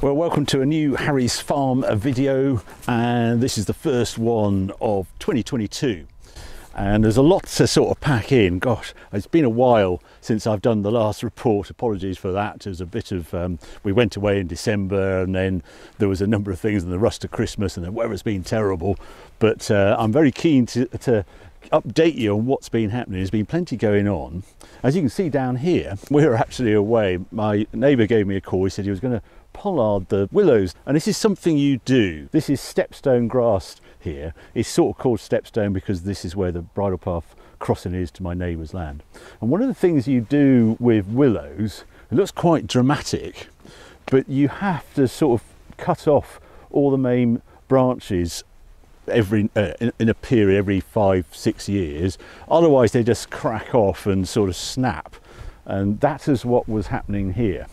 Well, welcome to a new Harry's Farm video, and this is the first one of 2022. And there's a lot to sort of pack in. Gosh, it's been a while since I've done the last report. Apologies for that. There was a bit of, we went away in December, and then there was a number of things in the rush to Christmas, and the weather's been terrible. But I'm very keen to update you on what's been happening. There's been plenty going on. As you can see down here, we're actually away. My neighbour gave me a call. He said he was going to pollard the willows, and this is something you do. This is stepstone grass here. It's sort of called stepstone because this is where the bridle path crossing is to my neighbour's land. And one of the things you do with willows, it looks quite dramatic, but you have to sort of cut off all the main branches in a period every 5-6 years, otherwise they just crack off and sort of snap. And that is what was happening here.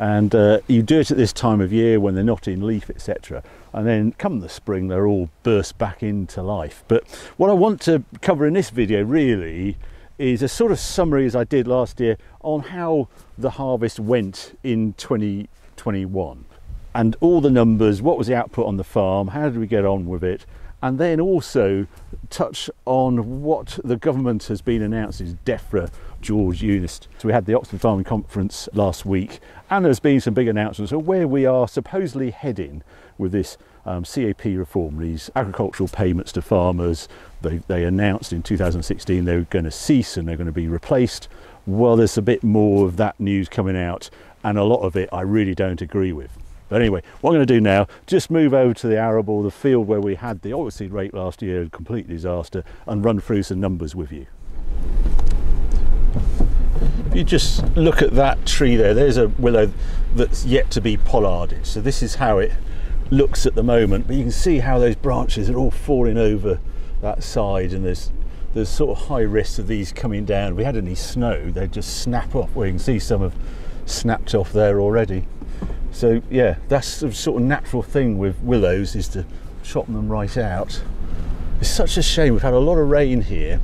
And you do it at this time of year when they're not in leaf, etc. And then come the spring, they're all burst back into life. But what I want to cover in this video really is a sort of summary, as I did last year, on how the harvest went in 2021. And all the numbers, what was the output on the farm, how did we get on with it? And then also touch on what the government has been announcing is DEFRA George Unist. So we had the Oxford Farming Conference last week, and there's been some big announcements of where we are supposedly heading with this CAP reform, these agricultural payments to farmers. They announced in 2016 they were going to cease and they're going to be replaced. Well, there's a bit more of that news coming out, and a lot of it I really don't agree with. But anyway, what I'm going to do now, just move over to the arable, the field where we had the oilseed rape last year, a complete disaster, and run through some numbers with you. If you just look at that tree there, there's a willow that's yet to be pollarded. So this is how it looks at the moment, but you can see how those branches are all falling over that side, and there's sort of high risk of these coming down. If we had any snow, they'd just snap off. Well, you can see some have snapped off there already. So yeah, that's the sort of natural thing with willows, is to chop them right out. It's such a shame. We've had a lot of rain here,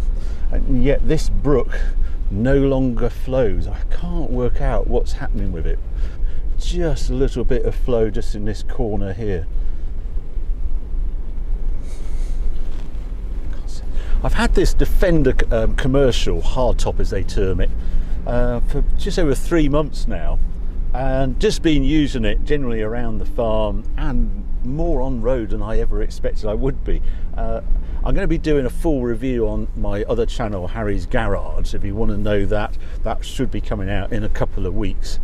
and yet this brook no longer flows. I can't work out what's happening with it. Just a little bit of flow just in this corner here. I've had this Defender commercial, hardtop as they term it, for just over 3 months now, and just been using it generally around the farm and more on road than I ever expected I would be. I'm going to be doing a full review on my other channel, Harry's Garage. If you want to know that, that should be coming out in a couple of weeks.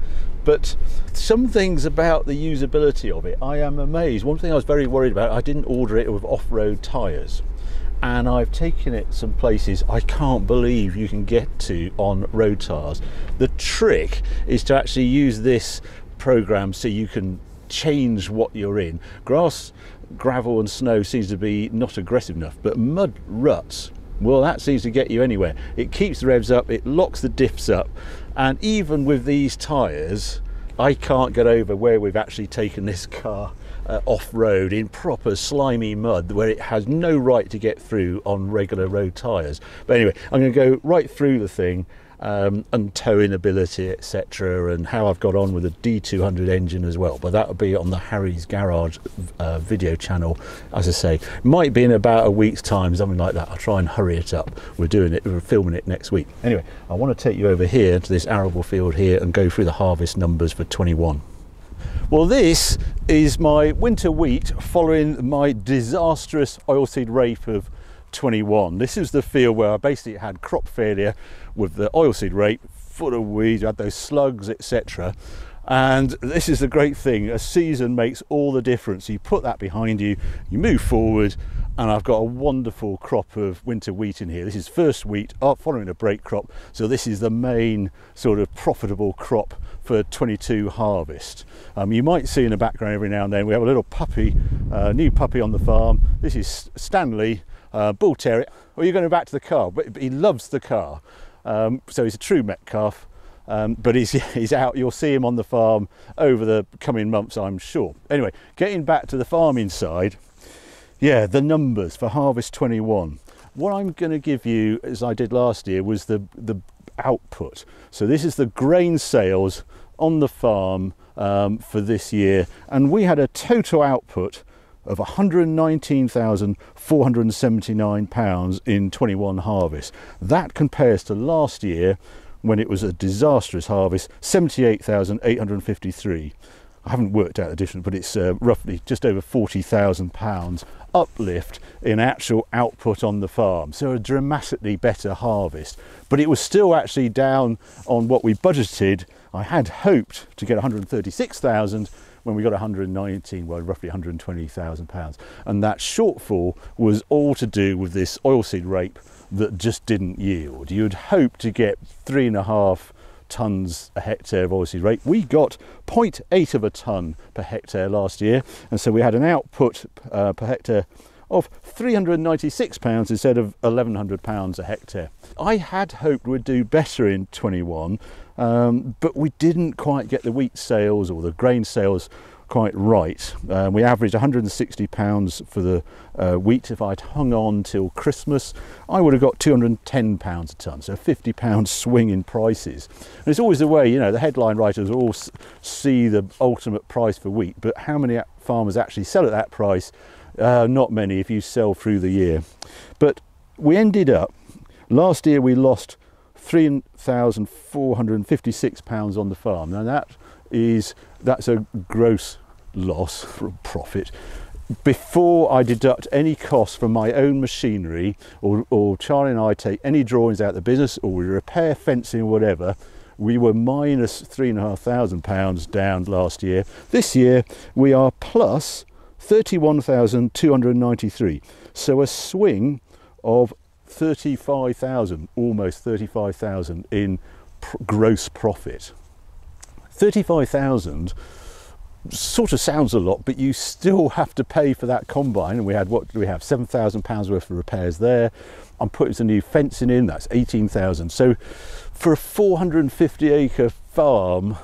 But some things about the usability of it, I am amazed. One thing I was very worried about, I didn't order it with off-road tyres, and I've taken it some places I can't believe you can get to on road tyres. The trick is to actually use this program so you can change what you're in. Grass, gravel and snow seems to be not aggressive enough, but mud ruts, well, that seems to get you anywhere. It keeps the revs up, it locks the diffs up, and even with these tyres, I can't get over where we've actually taken this car off-road in proper slimy mud where it has no right to get through on regular road tyres. But anyway, I'm going to go right through the thing, and towing ability, etc., and how I've got on with the D200 engine as well. But that'll be on the Harry's Garage video channel. As I say, might be in about a week's time, something like that. I'll try and hurry it up. We're filming it next week. Anyway, I want to take you over here to this arable field here and go through the harvest numbers for 21. Well, this is my winter wheat following my disastrous oilseed rape of 21. This is the field where I basically had crop failure with the oilseed rape, full of weeds, I had those slugs, etc. And this is the great thing, a season makes all the difference. You put that behind you, you move forward, and I've got a wonderful crop of winter wheat in here. This is first wheat following a break crop, so this is the main sort of profitable crop for 22 harvest. You might see in the background every now and then we have a little puppy, new puppy on the farm. This is Stanley, bull terrier. Well, you're going back to the car, but he loves the car, so he's a true Metcalf. But he's out. You'll see him on the farm over the coming months, I'm sure. Anyway, getting back to the farming side, yeah, the numbers for harvest 21. What I'm going to give you, as I did last year, was the output. So this is the grain sales on the farm for this year, and we had a total output of £119,479 in 21 harvest. That compares to last year, when it was a disastrous harvest, 78,853. I haven't worked out the difference, but it's roughly just over £40,000 uplift in actual output on the farm. So a dramatically better harvest, but it was still actually down on what we budgeted. I had hoped to get 136,000 when we got 119, well, roughly £120,000. And that shortfall was all to do with this oilseed rape that just didn't yield. You'd hope to get 3.5 tonnes a hectare of oilseed rape. We got 0.8 of a tonne per hectare last year, and so we had an output per hectare of £396 instead of £1,100 a hectare. I had hoped we'd do better in 21, but we didn't quite get the wheat sales or the grain sales quite right. We averaged £160 for the wheat. If I'd hung on till Christmas, I would have got £210 a tonne, so a £50 swing in prices. And it's always the way, you know, the headline writers all see the ultimate price for wheat, but how many farmers actually sell at that price? Not many if you sell through the year. But we ended up, last year we lost £3,456 on the farm. Now that's a gross loss for profit before I deduct any costs from my own machinery, or Charlie and I take any drawings out of the business, or we repair fencing or whatever. We were minus £3,500 down last year. This year we are plus 31,293, so a swing of 35,000, almost 35,000 in gross profit. 35,000 sort of sounds a lot, but you still have to pay for that combine, and we had, what do we have, £7,000 worth of repairs there. I'm putting some new fencing in, that's 18,000. So for a 450 acre farm,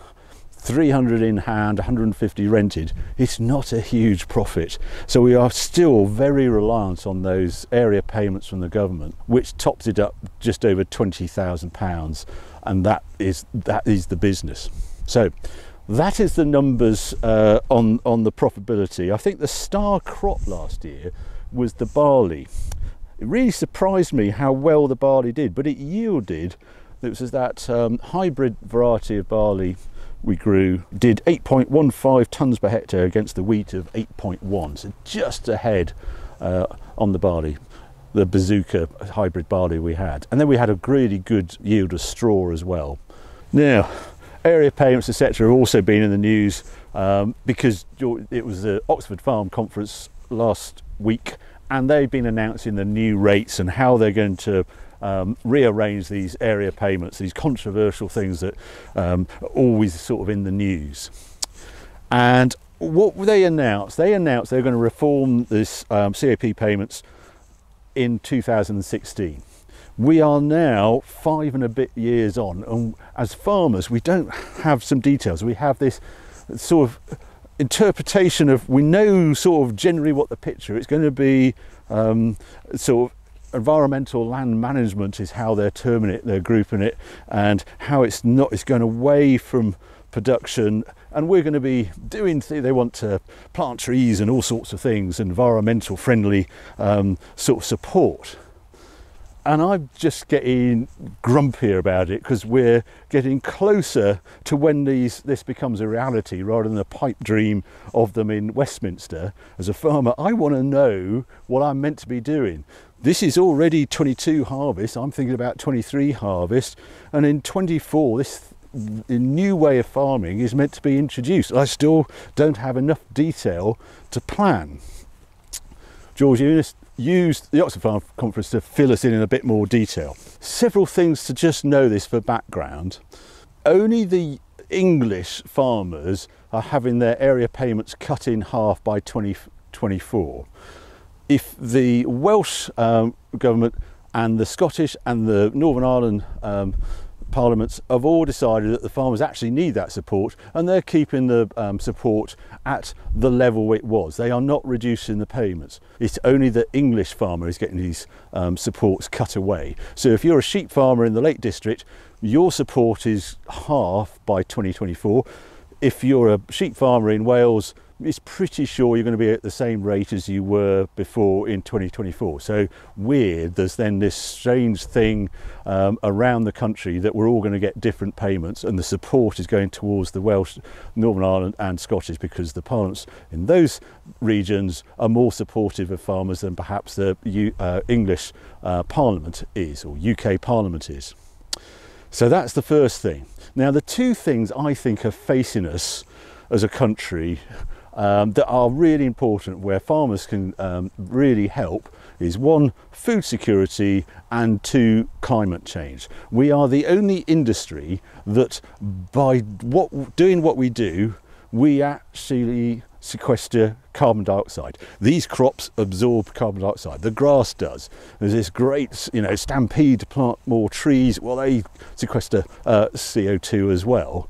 300 in hand, 150 rented, it's not a huge profit. So we are still very reliant on those area payments from the government, which tops it up just over £20,000, and that is the business. So that is the numbers on the profitability. I think the star crop last year was the barley. It really surprised me how well the barley did, but it yielded, it was that hybrid variety of barley we grew, did 8.15 tonnes per hectare against the wheat of 8.1, so just ahead on the barley, the bazooka hybrid barley we had. And then we had a really good yield of straw as well. Now, area payments, etc., have also been in the news because it was the Oxford Farm Conference last week, and they've been announcing the new rates and how they're going to rearrange these area payments, these controversial things that are always sort of in the news. And what they announced they're going to reform this CAP payments in 2016. We are now 5 and a bit years on, and as farmers we don't have some details. We have this sort of interpretation of, we know sort of generally what the picture, it's going to be sort of environmental land management is how they're terming it, they're grouping it, and how it's going away from production, and we're going to be doing, they want to plant trees and all sorts of things, environmental friendly sort of support. And I'm just getting grumpier about it because we're getting closer to when this becomes a reality rather than a pipe dream of them in Westminster. As a farmer, I want to know what I'm meant to be doing. This is already 22 harvest. I'm thinking about 23 harvest, and in 24 this new way of farming is meant to be introduced. I still don't have enough detail to plan. George Eunice used the Oxford Farm Conference to fill us in a bit more detail. Several things to just know this for background. Only the English farmers are having their area payments cut in half by 2024. If the Welsh government and the Scottish and the Northern Ireland parliaments have all decided that the farmers actually need that support, and they're keeping the support at the level it was. They are not reducing the payments. It's only the English farmer is getting these supports cut away. So if you're a sheep farmer in the Lake District, your support is half by 2024. if you're a sheep farmer in Wales, it's pretty sure you're going to be at the same rate as you were before in 2024. So weird, there's then this strange thing around the country that we're all going to get different payments, and the support is going towards the Welsh, Northern Ireland and Scottish, because the parliaments in those regions are more supportive of farmers than perhaps the English Parliament is, or UK Parliament is. So that's the first thing. Now the two things I think are facing us as a country that are really important, where farmers can really help, is one, food security, and two, climate change. We are the only industry that by doing what we do, we actually sequester carbon dioxide. These crops absorb carbon dioxide. The grass does. There's this great, stampede to plant more trees. Well, they sequester CO2 as well.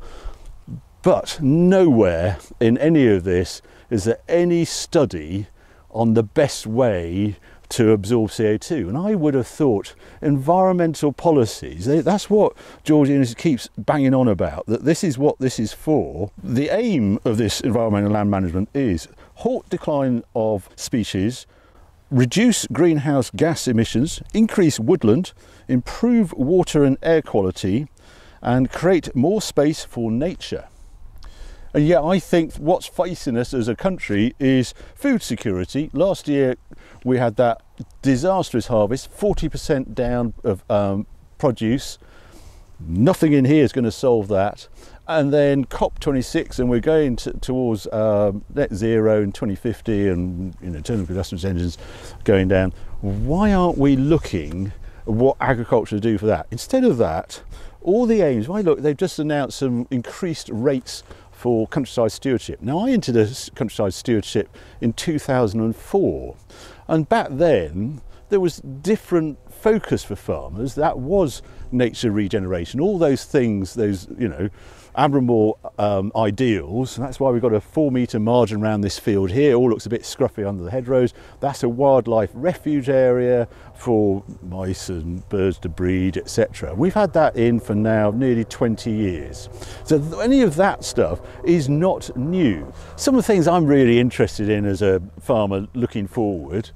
But nowhere in any of this is there any study on the best way to absorb CO2. And I would have thought environmental policies, that's what Georgian keeps banging on about, that this is what this is for. The aim of this environmental land management is halt decline of species, reduce greenhouse gas emissions, increase woodland, improve water and air quality, and create more space for nature. And yet I think what's facing us as a country is food security. Last year we had that disastrous harvest, 40% down of produce. Nothing in here is going to solve that. And then COP26, and we're going towards net zero in 2050, and internal combustion engines going down. Why aren't we looking at what agriculture do for that? Instead of that, all the aims, why look, they've just announced some increased rates for countryside stewardship. Now, I entered countryside stewardship in 2004, and back then there was different focus for farmers. That was nature regeneration, all those things, those admirable ideals. And that's why we've got a 4-metre margin around this field here. It all looks a bit scruffy under the hedgerows. That's a wildlife refuge area for mice and birds to breed, etc. We've had that in for now nearly 20 years. So any of that stuff is not new. Some of the things I'm really interested in as a farmer looking forward: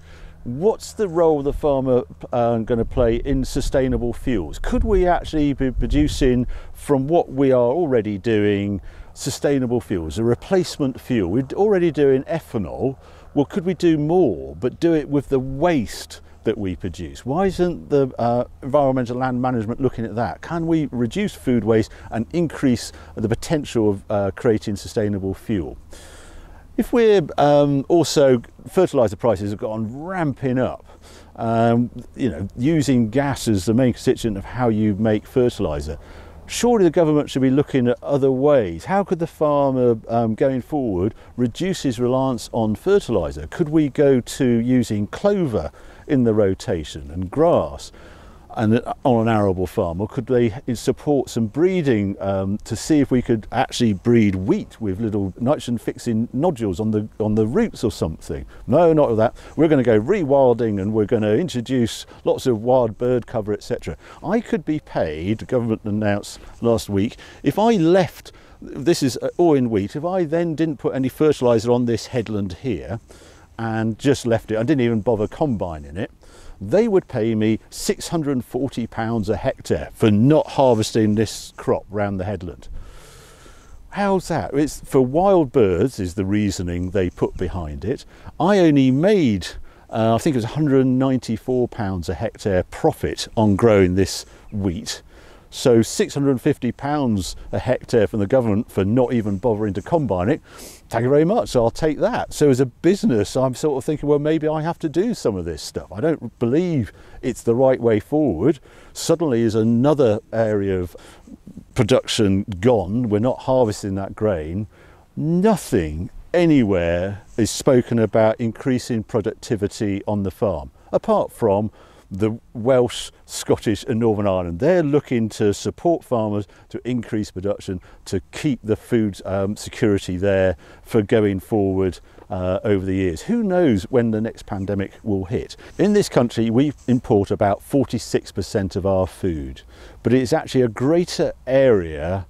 what's the role the farmer going to play in sustainable fuels? Could we actually be producing, from what we are already doing, sustainable fuels, a replacement fuel? We're already doing ethanol. Well, could we do more, but do it with the waste that we produce? Why isn't the environmental land management looking at that? Can we reduce food waste and increase the potential of creating sustainable fuel? If we're also, fertiliser prices have gone ramping up, using gas as the main constituent of how you make fertiliser, surely the government should be looking at other ways. How could the farmer going forward reduce his reliance on fertiliser? Could we go to using clover in the rotation and grass and on an arable farm, or could they support some breeding to see if we could actually breed wheat with little nitrogen fixing nodules on the roots or something? No, not with that. We're going to go rewilding, and we're going to introduce lots of wild bird cover, etc. I could be paid, the government announced last week, if I left, this is all in wheat, if I then didn't put any fertiliser on this headland here and just left it, I didn't even bother combining it, they would pay me £640 a hectare for not harvesting this crop round the headland. How's that? It's for wild birds is the reasoning they put behind it. I only made, I think it was £194 a hectare profit on growing this wheat. So £650 a hectare from the government for not even bothering to combine it. Thank you very much, I'll take that. So as a business, I'm sort of thinking, well, maybe I have to do some of this stuff. I don't believe it's the right way forward. Suddenly is another area of production gone. We're not harvesting that grain. Nothing anywhere is spoken about increasing productivity on the farm, apart from the Welsh, Scottish and Northern Ireland. They're looking to support farmers to increase production, to keep the food security there for going forward over the years. Who knows when the next pandemic will hit? In this country, we import about 46% of our food, but it's actually a greater area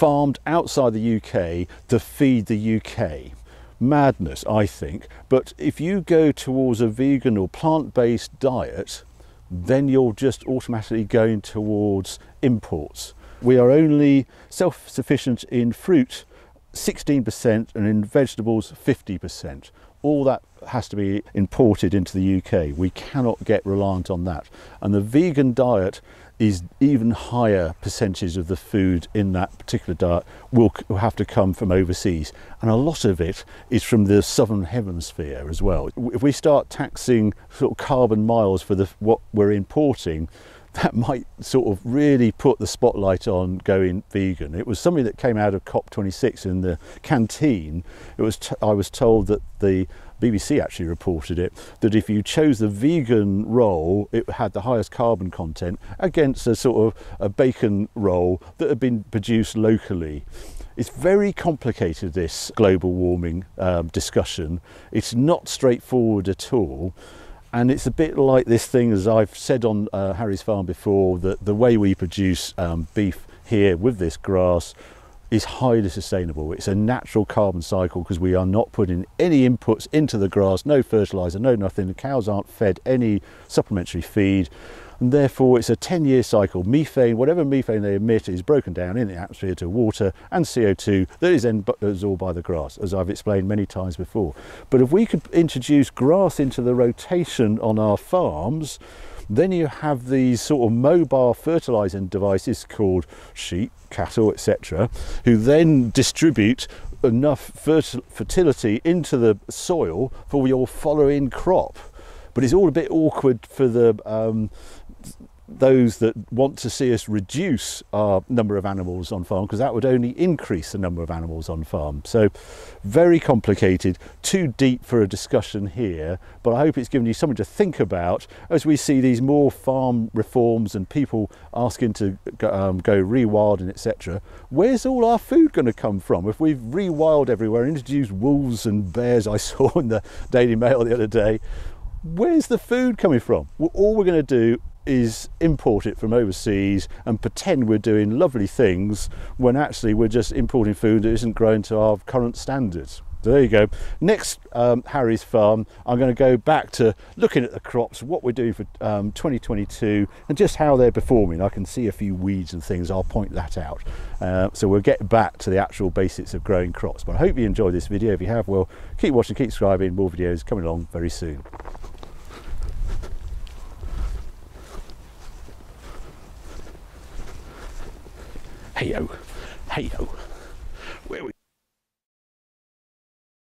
farmed outside the UK to feed the UK. Madness, I think. But if you go towards a vegan or plant-based diet, then you're just automatically going towards imports. We are only self-sufficient in fruit 16% and in vegetables 50%. All that has to be imported into the UK. We cannot get reliant on that. And the vegan diet is even higher percentage of the food in that particular diet will have to come from overseas. And a lot of it is from the southern hemisphere as well. If we start taxing sort of carbon miles for what we're importing, that might sort of really put the spotlight on going vegan. It was something that came out of COP26 in the canteen. I was told that the BBC actually reported it, that if you chose the vegan roll, it had the highest carbon content against a sort of a bacon roll that had been produced locally. It's very complicated, this global warming discussion. It's not straightforward at all. And it's a bit like this thing, as I've said on Harry's farm before, that the way we produce beef here with this grass is highly sustainable. It's a natural carbon cycle because we are not putting any inputs into the grass, no fertiliser, no nothing. The cows aren't fed any supplementary feed. And therefore it's a 10-year cycle. Methane, whatever methane they emit, is broken down in the atmosphere to water and CO2 that is then absorbed by the grass, as I've explained many times before. But if we could introduce grass into the rotation on our farms, then you have these sort of mobile fertilising devices called sheep, cattle, etc., who then distribute enough fertility into the soil for your following crop. But it's all a bit awkward for the those that want to see us reduce our number of animals on farm, because that would only increase the number of animals on farm. So very complicated, too deep for a discussion here, but I hope it's given you something to think about as we see these more farm reforms and people asking to go rewilding, etc. Where's all our food going to come from? If we've rewild everywhere, introduced wolves and bears, I saw in the Daily Mail the other day, where's the food coming from? Well, all we're going to do is import it from overseas and pretend we're doing lovely things when actually we're just importing food that isn't grown to our current standards. So there you go. Next Harry's farm, I'm going to go back to looking at the crops, what we're doing for 2022 and just how they're performing. I can see a few weeds and things, I'll point that out. So we'll get back to the actual basics of growing crops. But I hope you enjoyed this video. If you have, well, keep watching, keep subscribing, more videos coming along very soon. Hey-o, hey-o, where we